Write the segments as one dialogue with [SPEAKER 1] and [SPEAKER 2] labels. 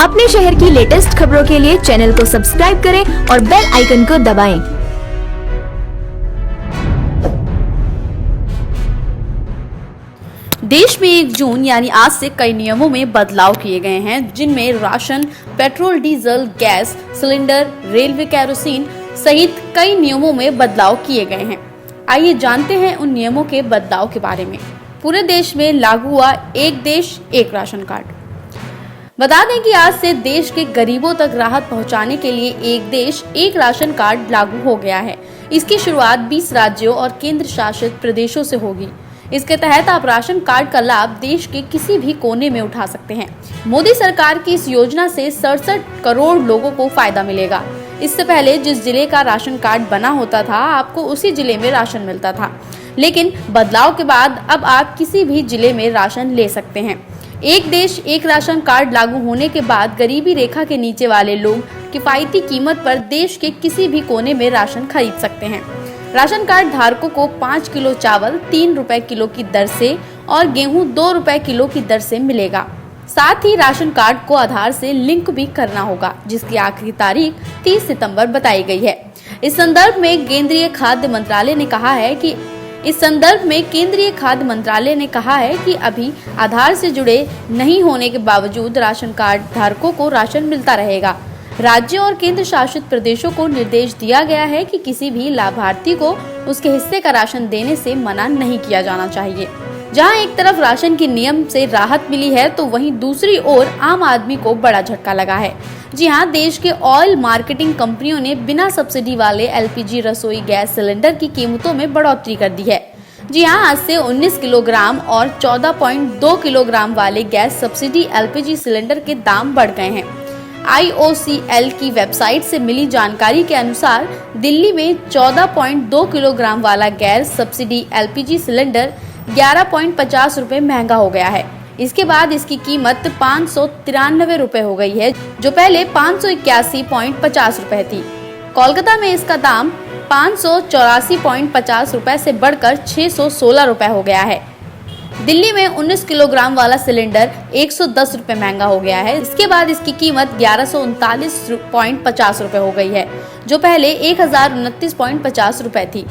[SPEAKER 1] अपने शहर की लेटेस्ट खबरों के लिए चैनल को सब्सक्राइब करें और बेल आइकन को दबाएं।
[SPEAKER 2] देश में 1 जून यानी आज से कई नियमों में बदलाव किए गए हैं, जिनमें ration, petrol, diesel, gas cylinder, railway kerosene सहित कई नियमों में बदलाव किए गए हैं। आइए जानते हैं उन नियमों के बदलाव के बारे में। पूरे देश में लागू हुआ एक देश एक राशन कार्ड। बता दें कि आज से देश के गरीबों तक राहत पहुंचाने के लिए एक देश एक राशन कार्ड लागू हो गया है। इसकी शुरुआत 20 राज्यों और केंद्र शासित प्रदेशों से होगी। इसके तहत आप राशन कार्ड का लाभ देश के किसी भी कोने में उठा सकते हैं। मोदी सरकार की इस योजना से 67 करोड़ लोगों को फायदा मिलेगा। इससे पहले जिस जिले का राशन कार्ड बना होता था, आपको उसी जिले में राशन मिलता था, लेकिन बदलाव के बाद अब आप किसी भी जिले में राशन ले सकते हैं। एक देश एक राशन कार्ड लागू होने के बाद गरीबी रेखा के नीचे वाले लोग किफायती कीमत पर देश के किसी भी कोने में राशन खरीद सकते हैं। राशन कार्ड धारकों को 5 किलो चावल 3 रुपए किलो की दर से और गेहूं 2 रुपए किलो की दर से मिलेगा। साथ ही राशन कार्ड को आधार से लिंक भी करना होगा, जिसकी आखिरी तारीख 30 सितंबर बताई गई है। इस संदर्भ में केंद्रीय खाद्य मंत्रालय ने कहा है कि अभी आधार से जुड़े नहीं होने के बावजूद राशन कार्ड धारकों को राशन मिलता रहेगा। राज्यों और केंद्र शासित प्रदेशों को निर्देश दिया गया है कि किसी भी लाभार्थी को उसके हिस्से का राशन देने से मना नहीं किया जाना चाहिए। जहां एक तरफ राशन की नियम से राहत मिली है, तो वहीं दूसरी ओर आम आदमी को बड़ा झटका लगा है। जी हां, देश के ऑयल मार्केटिंग कंपनियों ने बिना सब्सिडी वाले एलपीजी रसोई गैस सिलेंडर की कीमतों में बढ़ोतरी कर दी है। जी हां, आज से 19 किलोग्राम और 14.2 किलोग्राम वाले गैस सब्सिडी एलपीजी सिलेंडर के दाम बढ़ गए हैं। IOCL की वेबसाइट से मिली जानकारी के अनुसार दिल्ली में 14.2 किलोग्राम वाला गैर सब्सिडी एलपीजी सिलेंडर 11.50 रुपए महंगा हो गया है। इसके बाद इसकी कीमत 593 रुपए हो गई है, जो पहले 581.50 रुपए थी। कोलकाता में इसका दाम 584.50 रुपए से बढ़कर 616 रुपए हो गया है। दिल्ली में 19 किलोग्राम वाला सिलेंडर 110 रुपए महंगा हो गया है। इसके बाद इसकी कीमत 1139.50 रुपए हो गई है, जो पहले 1029.50 रुपए थी।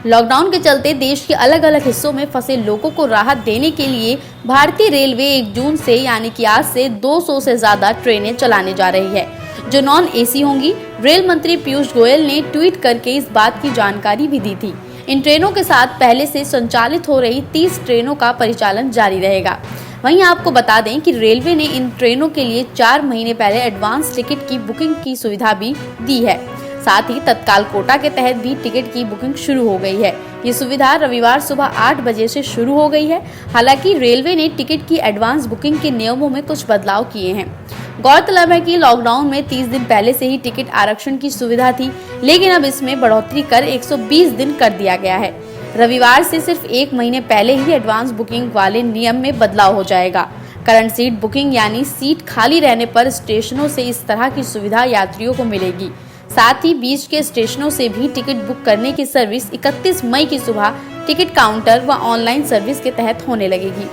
[SPEAKER 2] लॉकडाउन के चलते देश के अलग अलग हिस्सों में फंसे लोगों को राहत देने के लिए भारतीय रेलवे 1 जून से यानी कि आज से 200 से ज्यादा ट्रेनें चलाने जा रही है, जो नॉन एसी होंगी। रेल मंत्री पीयूष गोयल ने ट्वीट करके इस बात की जानकारी भी दी थी। इन ट्रेनों के साथ पहले से संचालित हो रही 30 ट्रेनों का परिचालन जारी रहेगा। वहीं आपको बता दें कि रेलवे ने इन ट्रेनों के लिए 4 महीने पहले एडवांस टिकट की बुकिंग की सुविधा भी दी है। साथ ही तत्काल कोटा के तहत भी टिकट की बुकिंग शुरू हो गई है। ये सुविधा रविवार सुबह 8 बजे से शुरू हो गई है। हालांकि रेलवे ने टिकट की एडवांस बुकिंग के नियमों में कुछ बदलाव किए हैं। गौरतलब है कि लॉकडाउन में 30 दिन पहले से ही टिकट आरक्षण की सुविधा थी, लेकिन अब इसमें बढ़ोतरी कर 120 दिन कर दिया गया है। रविवार से सिर्फ 1 महीने पहले ही एडवांस बुकिंग वाले नियम में बदलाव हो जाएगा। करंट सीट बुकिंग यानी सीट खाली रहने पर स्टेशनों से इस तरह की सुविधा यात्रियों को मिलेगी। साथ ही बीच के स्टेशनों से भी टिकट बुक करने की सर्विस 31 मई की सुबह टिकट काउंटर व ऑनलाइन सर्विस के तहत होने लगेगी।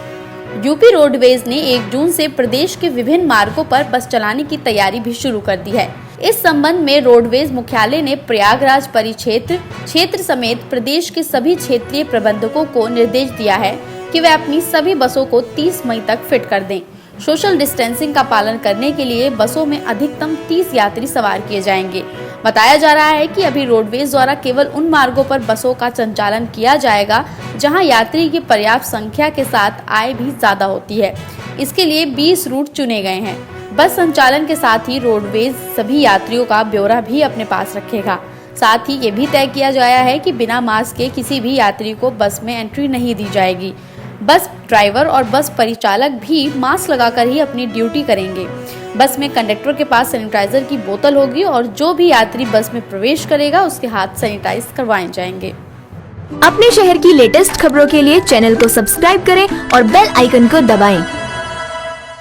[SPEAKER 2] यूपी रोडवेज ने 1 जून से प्रदेश के विभिन्न मार्गों पर बस चलाने की तैयारी भी शुरू कर दी है। इस संबंध में रोडवेज मुख्यालय ने प्रयागराज परिक्षेत्र समेत प्रदेश के सभी क्षेत्रीय प्रबंधकों को निर्देश दिया है कि वे अपनी सभी बसों को 30 मई तक फिट कर दें। सोशल डिस्टेंसिंग का पालन करने के लिए बसों में अधिकतम 30 यात्री सवार किए जाएंगे। बताया जा रहा है कि अभी रोडवेज द्वारा केवल उन मार्गों पर बसों का संचालन किया जाएगा जहां यात्री की पर्याप्त संख्या के साथ आय भी ज्यादा होती है। इसके लिए 20 रूट चुने गए हैं। बस संचालन के साथ ही रोडवेज सभी यात्रियों का ब्यौरा भी अपने पास रखेगा। साथ ही ये भी तय किया गया है कि बिना मास्क के किसी भी यात्री को बस में एंट्री नहीं दी जाएगी। बस ड्राइवर और बस परिचालक भी मास्क लगाकर ही अपनी ड्यूटी करेंगे। बस में कंडक्टर के पास सैनिटाइजर की बोतल होगी और जो भी यात्री बस में प्रवेश करेगा उसके हाथ सैनिटाइज करवाए जाएंगे।
[SPEAKER 1] अपने शहर की लेटेस्ट खबरों के लिए चैनल को सब्सक्राइब करें और बेल आइकन को दबाएं।